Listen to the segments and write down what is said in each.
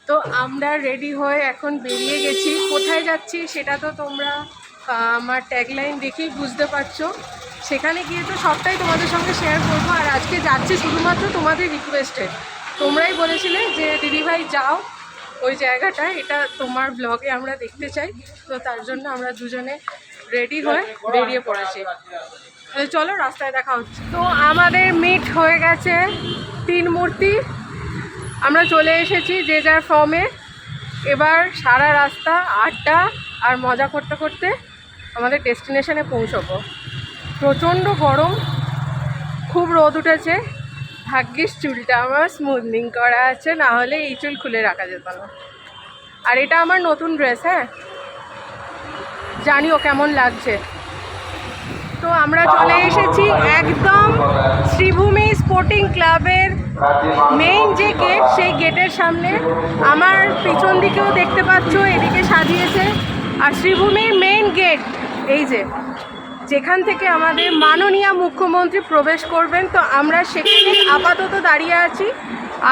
তো আমরা রেডি হয়ে এখন বেরিয়ে গেছি। কোথায় যাচ্ছি সেটা তো তোমরা আমার ট্যাগলাইন দেখেই বুঝতে পারছো। সেখানে গিয়ে তো সবটাই তোমাদের সঙ্গে শেয়ার করবো। আর আজকে যাচ্ছি শুধুমাত্র তোমাদের রিকোয়েস্টে। তোমরাই বলেছিলে যে দিদিভাই যাও ওই জায়গাটায়, এটা তোমার ব্লগে আমরা দেখতে চাই। তো তার জন্য আমরা দুজনে রেডি হয়ে বেরিয়ে পড়েছি। চলো রাস্তায় দেখা হচ্ছে। তো আমাদের মিট হয়ে গেছে 3 মূর্তি। আমরা চলে এসেছি যে যার ফর্মে। এবার সারা রাস্তা আড্ডা আর মজা করতে করতে আমাদের ডেস্টিনেশনে পৌঁছবো। প্রচণ্ড গরম, খুব রোদ উঠেছে। ভাগ্যিস চুলটা আমার স্মুথনিং করা আছে, না হলে এই চুল খুলে রাখা যেত না। আর এটা আমার নতুন ড্রেস, হ্যাঁ জানিও কেমন লাগছে। তো আমরা চলে এসেছি একদম শ্রীভূমি স্পোর্টিং ক্লাবের মেইন যে গেট, সেই গেটের সামনে। আমার পিছন দিকেও দেখতে পাচ্ছ, এদিকে সাজিয়েছে। আর শ্রীভূমির মেইন গেট এই যেখান থেকে আমাদের মাননীয় মুখ্যমন্ত্রী প্রবেশ করবেন। তো আমরা সেখানে আপাতত দাঁড়িয়ে আছি,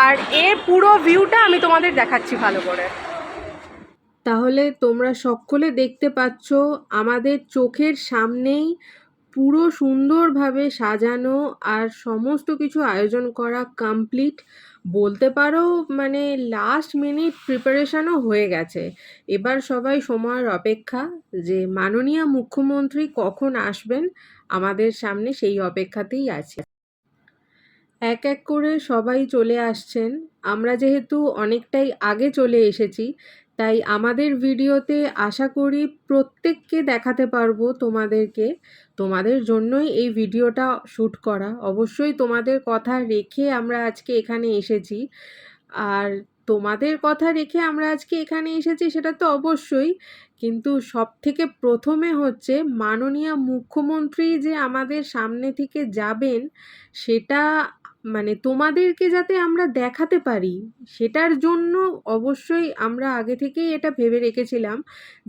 আর এর পুরো ভিউটা আমি তোমাদের দেখাচ্ছি ভালো করে। তাহলে তোমরা সকলে দেখতে পাচ্ছ আমাদের চোখের সামনেই পুরো সুন্দরভাবে সাজানো আর সমস্ত কিছু আয়োজন করা কমপ্লিট বলতে পারো। মানে লাস্ট মিনিট প্রিপারেশনও হয়ে গেছে। এবার সবাই সময়ের অপেক্ষা যে মাননীয় মুখ্যমন্ত্রী কখন আসবেন আমাদের সামনে, সেই অপেক্ষাতেই আছে। এক এক করে সবাই চলে আসছেন। আমরা যেহেতু অনেকটাই আগে চলে এসেছি, তাই আমাদের ভিডিওতে আশা করি প্রত্যেককে দেখাতে পারবো তোমাদেরকে। তোমাদের জন্যই এই ভিডিওটা শ্যুট করা। অবশ্যই তোমাদের কথা রেখে আমরা আজকে এখানে এসেছি। আর তোমাদের কথা রেখে আমরা আজকে এখানে এসেছি সেটা তো অবশ্যই, কিন্তু সবথেকে প্রথমে হচ্ছে মাননীয় মুখ্যমন্ত্রী যে আমাদের সামনে থেকে যাবেন, সেটা মানে তোমাদেরকে যাতে আমরা দেখাতে পারি, সেটার জন্য অবশ্যই আমরা আগে থেকেই এটা ভেবে রেখেছিলাম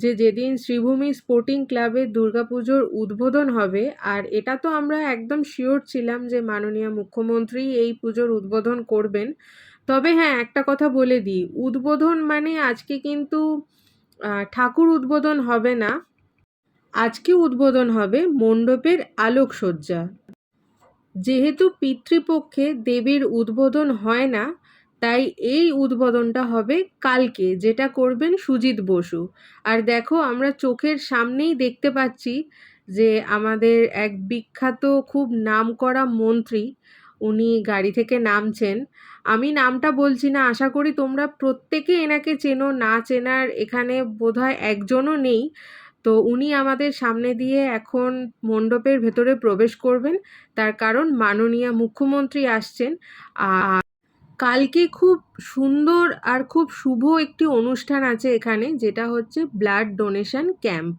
যে যেদিন শ্রীভূমি স্পোর্টিং ক্লাবের দুর্গাপুজোর উদ্বোধন হবে, আর এটা তো আমরা একদম শিওর ছিলাম যে মাননীয় মুখ্যমন্ত্রী এই পুজোর উদ্বোধন করবেন। তবে হ্যাঁ, একটা কথা বলে দিই, উদ্বোধন মানে আজকে কিন্তু ঠাকুর উদ্বোধন হবে না। আজকে উদ্বোধন হবে মণ্ডপের আলোকসজ্জা। যেহেতু পিতৃপক্ষে দেবীর উদ্বোধন হয় না, তাই এই উদ্বোধনটা হবে কালকে, যেটা করবেন সুজিত বসু। আর দেখো, আমরা চোখের সামনেই দেখতে পাচ্ছি যে আমাদের এক বিখ্যাত খুব নামকরা মন্ত্রী উনি গাড়ি থেকে নামছেন। আমি নামটা বলছি না, আশা করি তোমরা প্রত্যেকে এনাকে চেনো। না চেনার এখানে বোধহয় একজনও নেই। তো উনি আমাদের সামনে দিয়ে এখন মণ্ডপের ভেতরে প্রবেশ করবেন, তার কারণ মাননীয় মুখ্যমন্ত্রী আসছেন। আর কালকে খুব সুন্দর আর খুব শুভ একটি অনুষ্ঠান আছে এখানে, যেটা হচ্ছে ব্লাড ডোনেশন ক্যাম্প।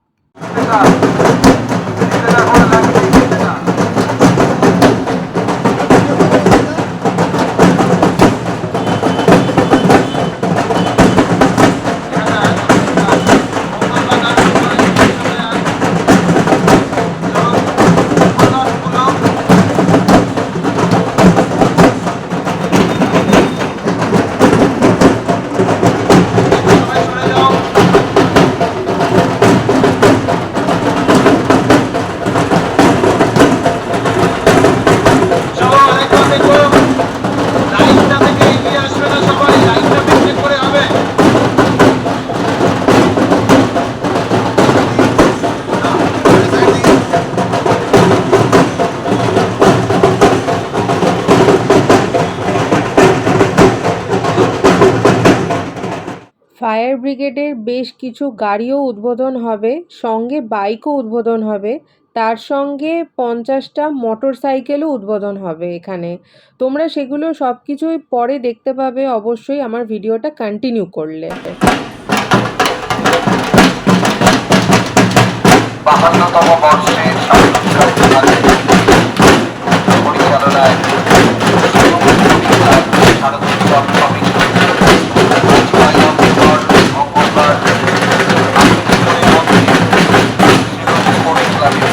ফায়ার ব্রিগেডের বেশ কিছু গাড়িও উদ্বোধন হবে, সঙ্গে বাইকও উদ্বোধন হবে, তার সঙ্গে 50টা মোটর সাইকেলও উদ্বোধন হবে এখানে। তোমরা সেগুলো সব কিছুই পরে দেখতে পাবে অবশ্যই আমার ভিডিওটা কন্টিনিউ করলে। 52তম বর্ষের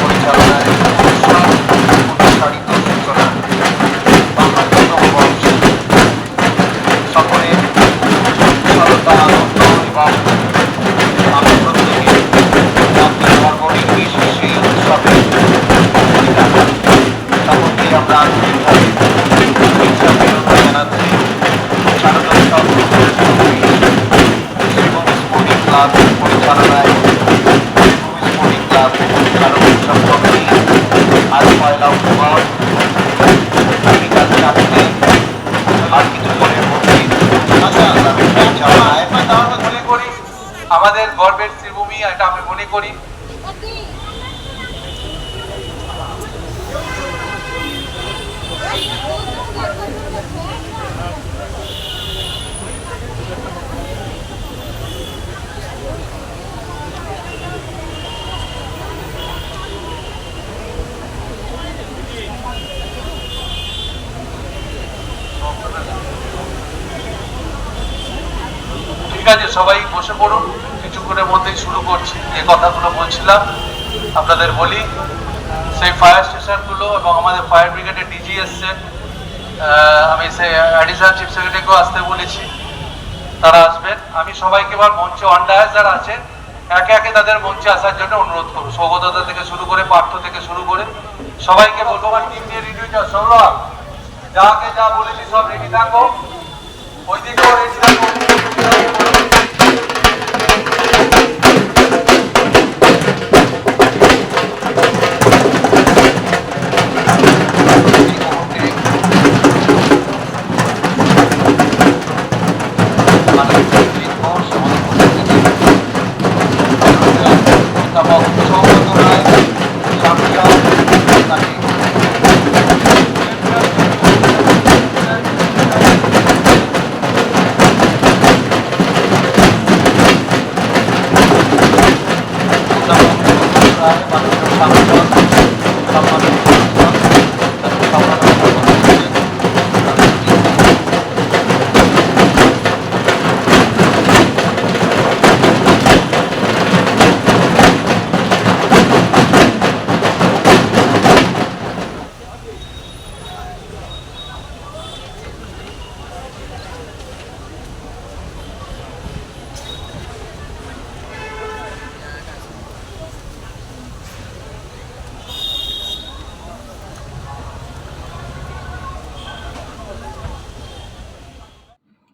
পরিচালনায় সকলে ক্লাব পরিচালনায় স্পোর্টিং ক্লাব শারদ উৎসব কমিটি আজ 1 অক্টোবর বিকাল 4টে আর কিছু পরের মধ্যে মনে করি আমাদের গর্বের শ্রীভূমি, এটা আমি মনে করি। ঠিক আছে, সবাই বসে পড়ুন, কিছুক্ষণের মধ্যেই শুরু করছি। যে কথাগুলো বলছিলাম আপনাদের বলি, সেই ফায়ার স্টেশনগুলো এবং আমাদের ফায়ার ব্রিগেডের ডিজি এসছেন, আমি সেই অ্যাডিশনাল চিফ সেক্রেটারিকেও আসতে বলেছি, তারা আসবেন। আমি সবাইকে এবার মঞ্চে অনডায়াস যারা আছেন একে একে তাদের মঞ্চে আসার জন্য অনুরোধ করবো। সৌগতদা থেকে শুরু করে, পার্থ থেকে শুরু করে সবাইকে বলবো, আমার টিম নিয়ে রেডি হয়ে যাও। সৌরভ, যাকে যা বলেছি সব রেডি থাকো, ওইদিকেও রেডি থাকো।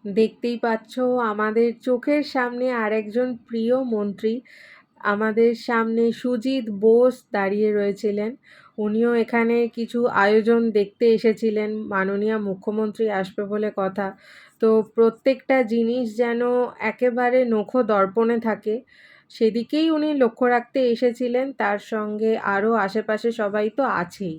দেখতেই পাচ্ছ আমাদের চোখের সামনে আরেকজন প্রিয় মন্ত্রী, আমাদের সামনে সুজিত বোস দাঁড়িয়ে রয়েছিলেন। উনিও এখানে কিছু আয়োজন দেখতে এসেছিলেন, মাননীয় মুখ্যমন্ত্রী আসবে বলে কথা। তো প্রত্যেকটা জিনিস যেন একেবারে নখো দর্পণে থাকে সেদিকেই উনি লক্ষ্য রাখতে এসেছিলেন। তার সঙ্গে আরও আশেপাশে সবাই তো আছেই।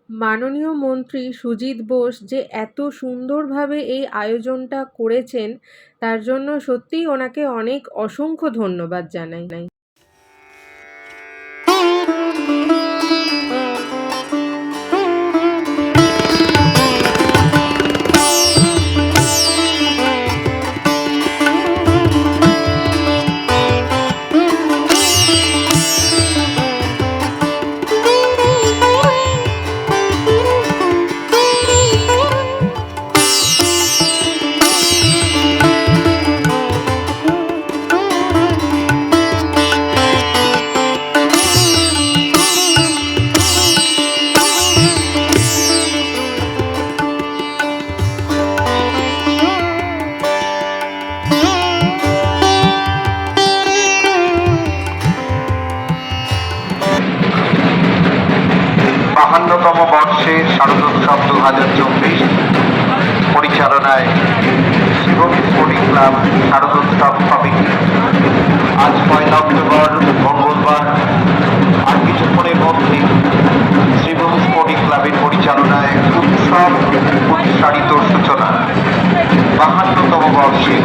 মাননীয় মন্ত্রী সুজিত বোস যে এত সুন্দরভাবে এই আয়োজনটা করেছেন তার জন্য সত্যিই ওনাকে অনেক অসংখ্য ধন্যবাদ জানাই। বাহান্নতম বর্ষে শারদোৎসব 2024 পরিচালনায় শিবম স্পোর্টিং ক্লাব শারদোৎসব কমিটি। আজ 1 অক্টোবর মঙ্গলবার, আর কিছুক্ষণের মধ্যে শিবম স্পোর্টিং ক্লাবের পরিচালনায় উৎসব উৎসারিত সূচনা 52তম বর্ষে।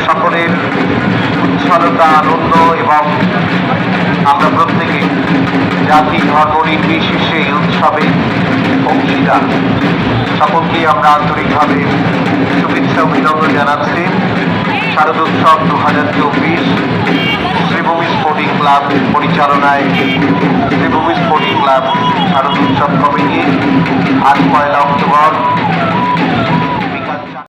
সকলের উচ্ছলতা, আনন্দ এবং আমরা প্রত্যেকে জাতি ধর্ম নির্বিশেষে এই উৎসবে অংশীদার। সকলকে আমরা আন্তরিকভাবে শুভেচ্ছা অভিনন্দন জানাচ্ছি। শারদোৎসব 2024 শ্রীভূমি স্পোর্টিং ক্লাব পরিচালনায় শ্রীভূমি স্পোর্টিং ক্লাব শারদোৎসব কমিটি আজ 1 অক্টোবর বিকাল 4।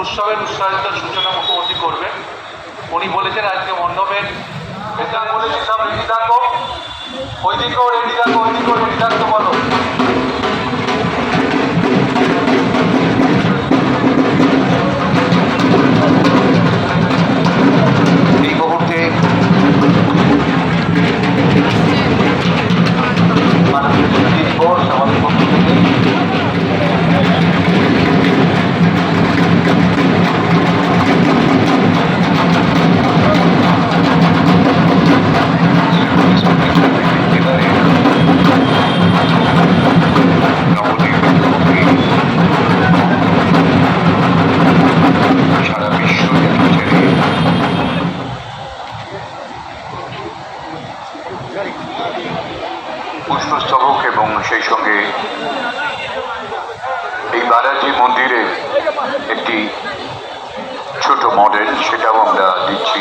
উৎসবের উৎসাহিত সূচনা মুখ্যমন্ত্রী করবেন। উনি বলেছেন আজকে মণ্ডপের ভেতরে বলেছি সব রেডি থাকো, ওইদিকেও রেডি থাকো, ওইদিকেও রেডি থাকতে বলো। এই মুহূর্তে আমাদের পক্ষ থেকে পয়সাও আমরা দিচ্ছি।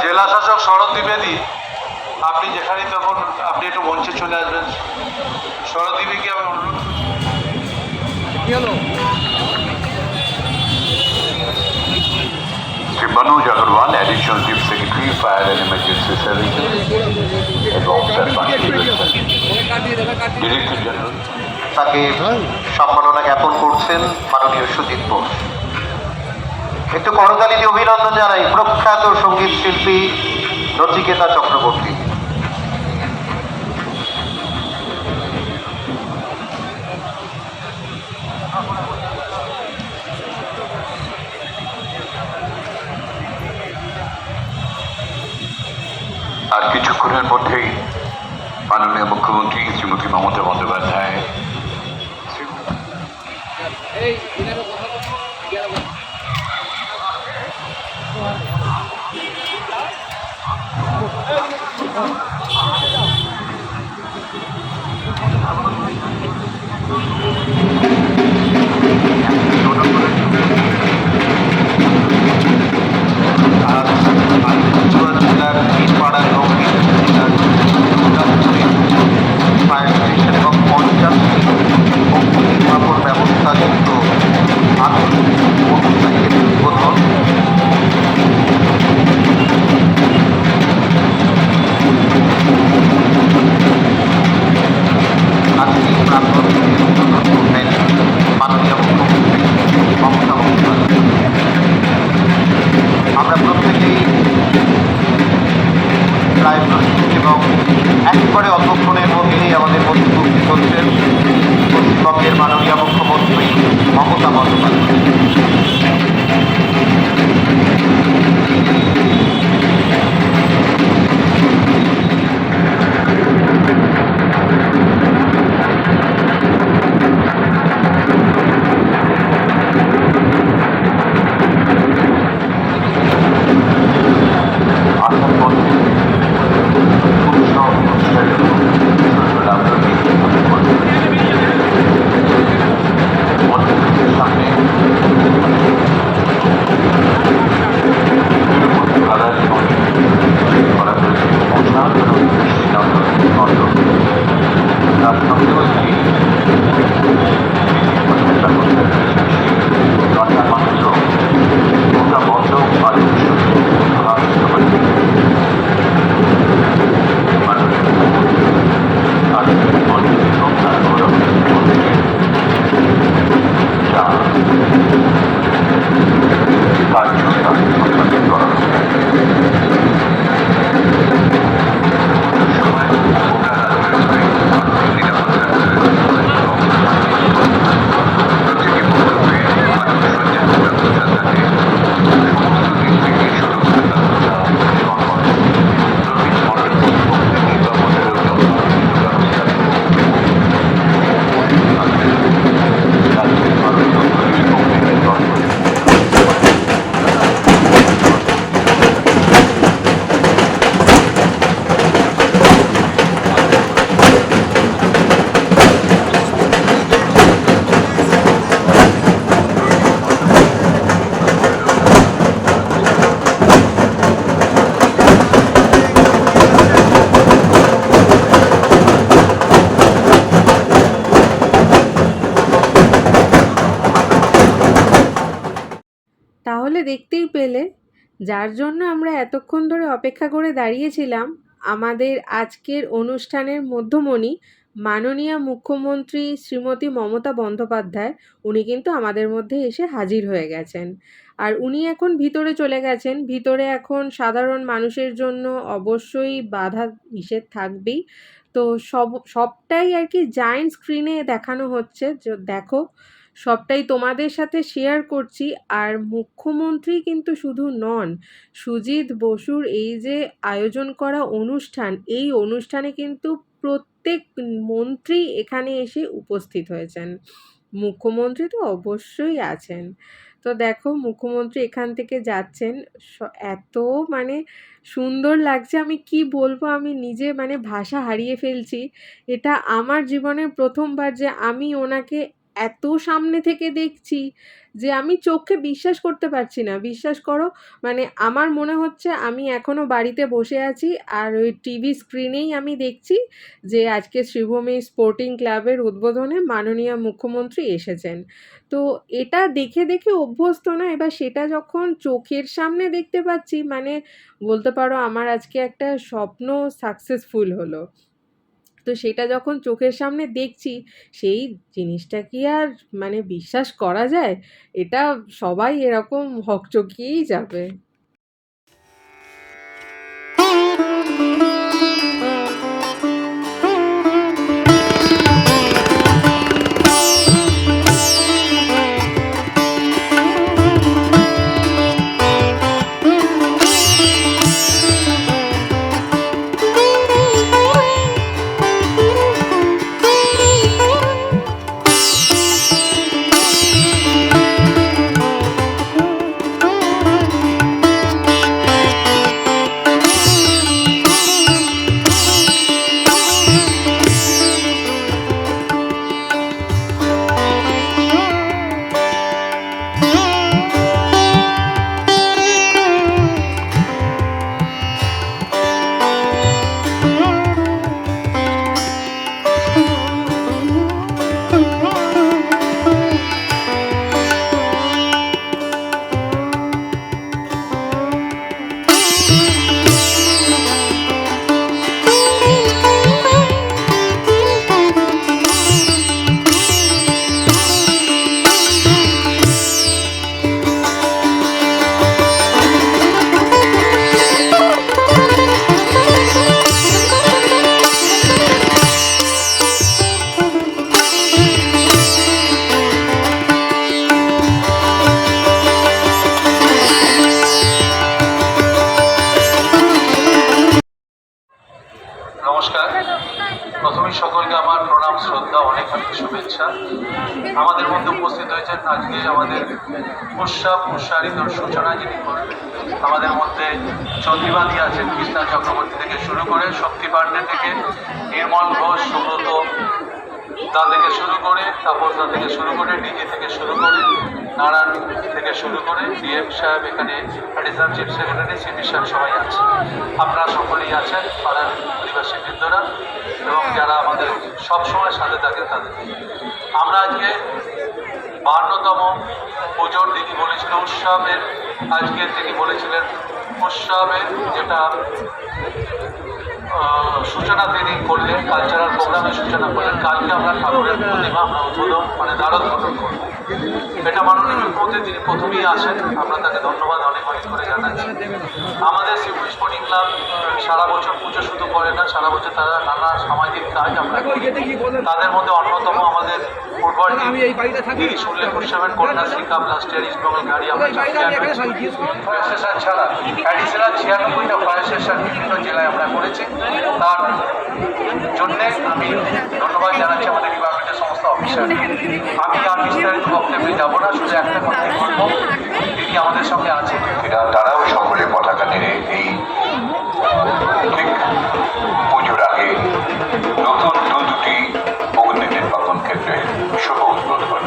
জেলা শাসক শরৎ দ্বিবেদী, আপনি যেখানেই তখন আপনি একটু মঞ্চে চলে আসবেন। শরৎ দ্বিবেদীকে আমি অনুরোধ করছি। Shri Manoj Agarwal, additional chief secretary fire and emergency services এবং তার পাশে ডিরেক্টর জেনারেল, তাকে সম্মাননা জ্ঞাপন করছেন মাননীয় সুজিত বোস। একটু করতালি দিয়ে অভিনন্দন জানাই প্রখ্যাত সঙ্গীত শিল্পী নচিকেতা চক্রবর্তী। আর কিছুক্ষণের মধ্যেই মাননীয় মুখ্যমন্ত্রী শ্রীমতী মমতা বন্দ্যোপাধ্যায় জেলার বীরপাড়া এবং জেলার ফায়ার স্টেশন এবং 50টি অগ্নিনির্বাপন ব্যবস্থাযুক্ত আধুনিক মোটরসাইকেল উদ্বোধন। আজকে প্রাক্তন উদ্বোধন করলেন মাননীয় মুখ্যমন্ত্রী মমতা বন্দ্যোপাধ্যায়। আমরা প্রত্যেকেই প্রায় প্রস্তুত এবং একেবারে অল্পক্ষণের মধ্যেই আমাদের মধ্যে উপস্থিত হচ্ছেন পশ্চিমবঙ্গের মাননীয় মুখ্যমন্ত্রী মমতা বন্দ্যোপাধ্যায়। আসার পথে উৎসব উৎসাহিত মন্দিরের সামনে আদায় করা হয়েছে মশা এবং দৃষ্টিনন্দন অর্থ। তার সঙ্গে একটি প্রচেষ্টা করতে ঘন্টা মাত্র ওটা বন্ধ বাড়ির তাহলে দেখতেই পেলে, যার জন্য আমরা এতক্ষণ ধরে অপেক্ষা করে দাঁড়িয়েছিলাম, আমাদের আজকের অনুষ্ঠানের মধ্যমণি মাননীয় মুখ্যমন্ত্রী শ্রীমতী মমতা বন্দ্যোপাধ্যায়, উনি কিন্তু আমাদের মধ্যে এসে হাজির হয়ে গেছেন। আর উনি এখন ভিতরে চলে গেছেন। ভিতরে এখন সাধারণ মানুষের জন্য অবশ্যই বাধা নিষেধ থাকবেই। তো সবটাই আর কি জায়ান্ট স্ক্রিনে দেখানো হচ্ছে, দেখো সবটাই তোমাদের সাথে শেয়ার করছি। আর মুখ্যমন্ত্রী কিন্তু শুধু নন, সুজিত বসুর এই যে আয়োজন করা অনুষ্ঠান, এই অনুষ্ঠানে কিন্তু প্রত্যেক মন্ত্রী এখানে এসে উপস্থিত হয়েছেন। মুখ্যমন্ত্রী তো অবশ্যই আছেন। তো দেখো মুখ্যমন্ত্রী এখান থেকে যাচ্ছেন, এত মানে সুন্দর লাগছে, আমি কি বলবো, আমি নিজে মানে ভাষা হারিয়ে ফেলছি। এটা আমার জীবনের প্রথমবার যে আমি ওনাকে এত সামনে থেকে দেখছি যে আমি চোখে বিশ্বাস করতে পারছি না। বিশ্বাস করো, মানে আমার মনে হচ্ছে আমি এখনও বাড়িতে বসে আছি আর ওই টিভি স্ক্রিনেই আমি দেখছি যে আজকে শ্রীভূমি স্পোর্টিং ক্লাবের উদ্বোধনে মাননীয় মুখ্যমন্ত্রী এসেছেন। তো এটা দেখে দেখে অভ্যস্ত না, এবার সেটা যখন চোখের সামনে দেখতে পাচ্ছি, মানে বলতে পারো আমার আজকে একটা স্বপ্ন সাকসেসফুল হলো। তো সেটা যখন চোখের সামনে দেখছি, সেই জিনিসটা কি আর মানে বিশ্বাস করা যায়? এটা সবাই এরকম হকচকিয়েই যাবে। নমস্কার। প্রথমেই সকলকে আমার প্রণাম, শ্রদ্ধা, অনেক অনেক শুভেচ্ছা। আমাদের মধ্যে উপস্থিত হয়েছেন আজকে আমাদের উৎসাহিত সূচনা যিনি করবেন। আমাদের মধ্যে চন্দ্রিবাদী আছেন, কৃষ্ণা চক্রবর্তী থেকে শুরু করে শক্তি পাণ্ডে থেকে নির্মল ঘোষ, সুব্রত দা থেকে শুরু করে তাপস দা থেকে শুরু করে ডিজি থেকে শুরু করে নারায়ণ থেকে শুরু করে ডিএম সাহেব, এখানে অ্যাডিশনাল চিফ সেক্রেটারি, সিপি সাহেব সবাই আছে। আপনারা সকলেই আছেন, পাড়ার আদিবাসী বৃন্দরা এবং যারা আমাদের সবসময় সাথে থাকেন তাদের। আমরা আজকে 52তম পুজোর দিদি বলেছিল উৎসবের, আজকে তিনি বলেছিলেন উৎসবের যেটা সূচনা তিনি করলেন, কালচারাল প্রোগ্রামের সূচনা করলেন। কালকে আমরা ঠাকুরের প্রতিমা আমরা উদ্বোধন মানে দ্বারোদ্বোধন করব। এটা মাননীয় মুখ্যমন্ত্রী তিনি প্রথমেই আসেন, আমরা তাকে ধন্যবাদ অনেক অনেক করে জানাচ্ছি। আমাদের শ্রীভূমি স্পোর্টিং ক্লাব সারা বছর পুজো শুধু করে না, সারা বছর তারা নানা সামাজিক কাজ আমরা করি। তাদের মধ্যে অন্যতম আমাদের ফুটবল টিম উল্লেখ করছেন Kanyashree cup last year east Bengal গাড়ি আমরা ফায়ার স্টেশন ছাড়া অ্যাডিশনাল 96টা ফায়ার স্টেশন বিভিন্ন জেলায় আমরা করেছি। তার জন্যে আমি ধন্যবাদ জানাচ্ছি আমাদের ডিপার্টমেন্টের সমস্ত অফিসার। আমি আর বিস্তারিত বক্তব্যে যাবো না, শুধু একটা কথাই বলবো, তিনি আমাদের সঙ্গে আছেন। তারাও সকলে পতাকা নেড়ে এই ঠিক পুজোর আগে নতুন দুটি অগ্নি নির্বাপন ক্ষেত্রে শুভ উদ্বোধন।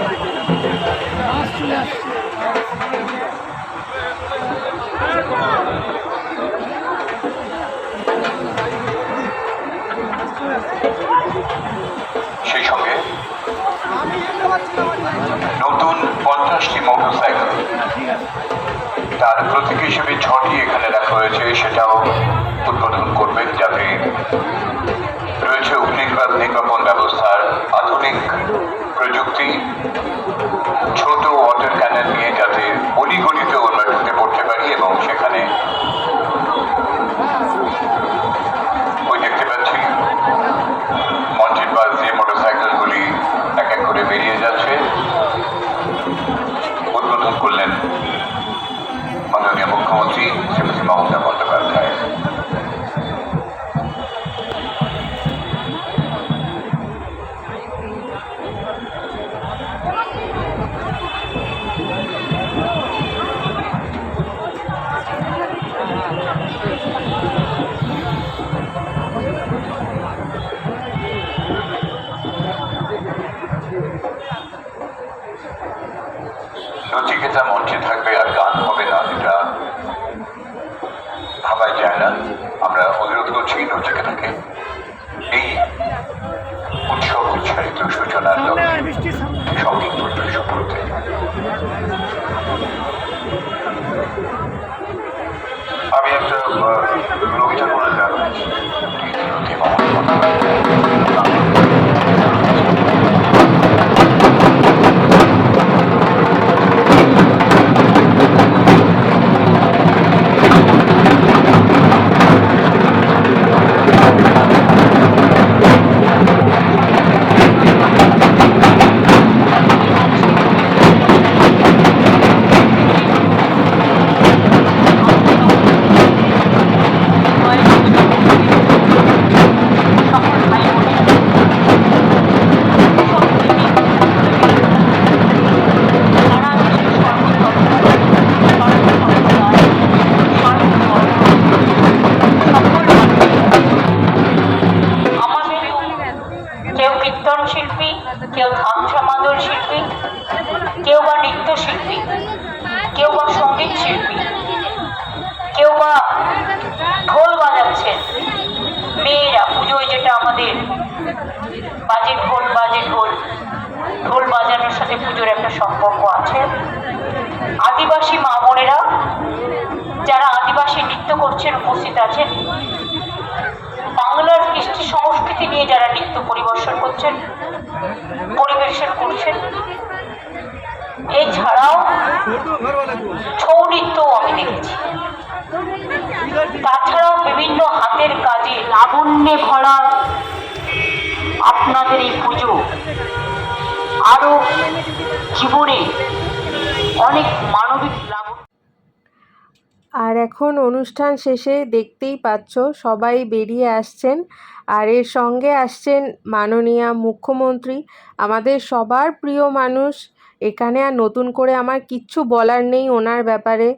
সেই সঙ্গে নতুন 50টি মোটরসাইকেল, তার প্রতীক হিসেবে 6টি এখানে রাখা হয়েছে, সেটাও উদ্বোধন করবেন, যাতে রয়েছে অগ্নিনির্বাপন ব্যবস্থার আধুনিক প্রযুক্তি, ছোট ওয়াটার ক্যানন নিয়ে যাতে অলিগলিতে আমরা ঢুকে পড়তে পারি এবং সেখানে ওই দেখতে পাচ্ছি মঞ্চের পাশ দিয়ে মোটরসাইকেলগুলি এক এক করে বেরিয়ে যাচ্ছে। উদ্বোধন করলেন মাননীয় মুখ্যমন্ত্রী শ্রীমতী মমতা বন্দ্যোপাধ্যায়। নচিকেতা মঞ্চে থাকবে আর গান হবে না, এটা ভাবাই যায় না। আমরা অনুরোধ করছি নচিকেতাকে এই উৎসব উচ্চারিত সূচনার সঙ্গীত পরিবেশন করতে। আমি একটা রবি ঠাকুরের গান শিল্পী, কেউ ধামসা মাদল শিল্পী, কেউ বা নৃত্যশিল্পী, কেউ বা সঙ্গীত শিল্পী, কেউ বা ঢোল বাজাচ্ছেন। মেয়েরা পুজোয় যেটা আমাদের বাজে ঢোল ঢোল বাজানোর সাথে পুজোর একটা সম্পর্ক আছে। আদিবাসী মা বোনেরা যারা আদিবাসী নৃত্য করছেন উপস্থিত আছেন। বাংলার কৃষ্টি সংস্কৃতি নিয়ে যারা নৃত্য পরিবেশন করছেন। এছাড়াও ছৌ নৃত্যও আমি দেখেছি। তাছাড়াও বিভিন্ন হাতের কাজে লাবণ্যে ভরা আপনাদের এই পুজো আরো জীবনে অনেক মানবিক লাভ। আর এখন অনুষ্ঠান শেষে দেখতেই পাচ্ছ সবাই বেরিয়ে আসছেন, আর এর সঙ্গে আসছেন মাননীয়া মুখ্যমন্ত্রী, আমাদের সবার প্রিয় মানুষ। এখানে আর নতুন করে আমার কিচ্ছু বলার নেই ওনার ব্যাপারে।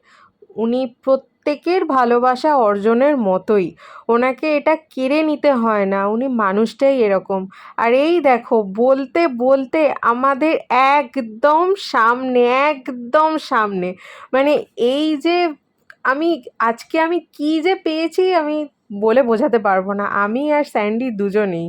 উনি প্রত্যেকের ভালোবাসা অর্জনের মতোই, ওনাকে এটা কেড়ে নিতে হয় না, উনি মানুষটাই এরকম। আর এই দেখো বলতে বলতে আমাদের একদম সামনে মানে এই যে আজকে আমি কি যে পেয়েছি আমি বলে বোঝাতে পারবো না, আমি আর স্যান্ডি দুজনেই।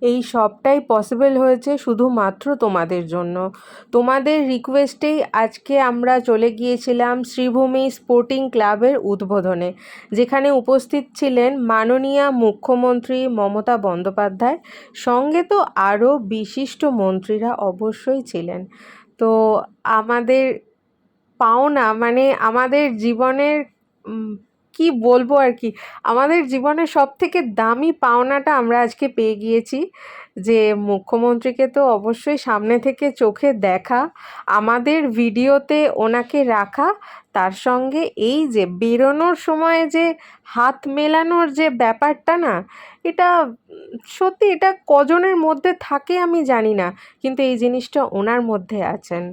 এই সবটাই পসিবল হয়েছে শুধুমাত্র তোমাদের জন্য। তোমাদের রিকোয়েস্টেই আজকে আমরা চলে গিয়েছিলাম শ্রীভূমি স্পোর্টিং ক্লাবের উদ্বোধনে, যেখানে উপস্থিত ছিলেন মাননীয়া মুখ্যমন্ত্রী মমতা বন্দ্যোপাধ্যায়, সঙ্গে তো আরও বিশিষ্ট মন্ত্রীরা অবশ্যই ছিলেন। তো আমাদের পাওনা মানে আমাদের জীবনের কি বলবো আর কি, আমাদের জীবনের সবথেকে দামি পাওনাটা আমরা আজকে পেয়ে গিয়েছি, যে মুখ্যমন্ত্রীকে তো অবশ্যই সামনে থেকে চোখে দেখা, আমাদের ভিডিওতে ওনাকে রাখা, তার সঙ্গে এই যে বেরোনোর সময় যে হাত মেলানোর যে ব্যাপারটা না, এটা সত্যি এটা কজনের মধ্যে থাকে আমি জানি না, কিন্তু এই জিনিসটা ওনার মধ্যে আছেন।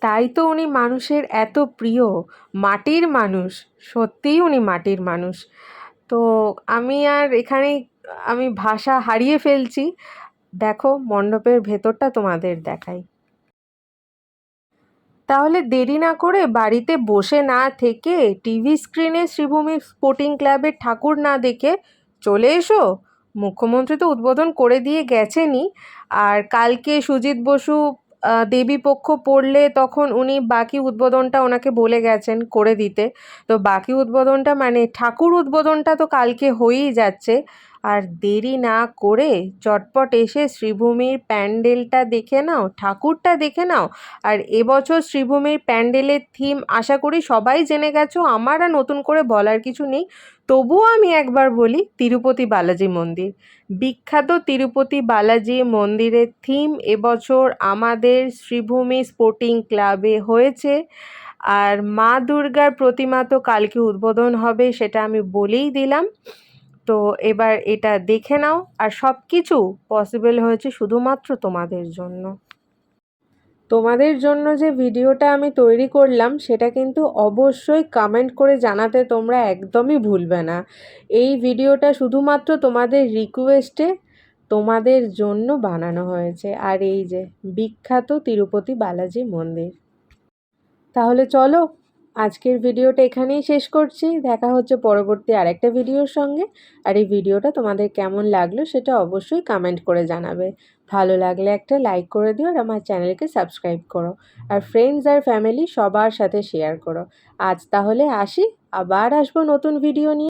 তাই তো উনি মানুষের এত প্রিয়, মাটির মানুষ, সত্যিই উনি মাটির মানুষ। তো আমি আর এখানেই আমি ভাষা হারিয়ে ফেলছি। দেখো মণ্ডপের ভেতরটা তোমাদের দেখাই। তাহলে দেরি না করে বাড়িতে বসে না থেকে টিভি স্ক্রিনে শ্রীভূমি স্পোর্টিং ক্লাবের ঠাকুর না দেখে চলে এসো। মুখ্যমন্ত্রী তো উদ্বোধন করে দিয়ে গেছেনই, আর কালকে সুজিত বসু দেবী পক্ষ পড়লে তখন উনি বাকি উদ্বোধনটা ওনাকে বলে গেছেন করে দিতে। তো বাকি উদ্বোধনটা মানে ঠাকুর উদ্বোধনটা তো কালকে হয়েই যাচ্ছে। আর দেরি না করে চটপট এসে শ্রীভূমির প্যান্ডেলটা দেখে নাও, ঠাকুরটা দেখে নাও। আর এবছর শ্রীভূমির প্যান্ডেলের থিম আশা করি সবাই জেনে গেছো, আমার আর নতুন করে বলার কিছু নেই। তবুও আমি একবার বলি, তিরুপতি বালাজি মন্দির, বিখ্যাত তিরুপতি বালাজি মন্দিরের থিম এবছর আমাদের শ্রীভূমি স্পোর্টিং ক্লাবে হয়েছে। আর মা দুর্গার প্রতিমা তো কালকে উদ্বোধন হবে, সেটা আমি বলেই দিলাম। তো এবার এটা দেখে নাও। আর সব কিছু পসিবল হয়েছে শুধুমাত্র তোমাদের জন্য। তোমাদের জন্য যে ভিডিওটা আমি তৈরি করলাম সেটা কিন্তু অবশ্যই কমেন্ট করে জানাতে তোমরা একদমই ভুলবে না। এই ভিডিওটা শুধুমাত্র তোমাদের রিকোয়েস্টে তোমাদের জন্য বানানো হয়েছে। আর এই যে বিখ্যাত তিরুপতি বালাজি মন্দির। তাহলে চলো আজকের ভিডিওটা এখানেই শেষ করছি। দেখা হচ্ছে পরবর্তী আরেকটা ভিডিওর সঙ্গে। আর এই ভিডিওটা তোমাদের কেমন লাগলো সেটা অবশ্যই কমেন্ট করে জানাবে। ভালো লাগলে একটা লাইক করে দিও আর আমার চ্যানেলকে সাবস্ক্রাইব করো। আর ফ্রেন্ডস আর ফ্যামিলি সবার সাথে শেয়ার করো। আজ তাহলে আসি, আবার আসবো নতুন ভিডিও নিয়ে।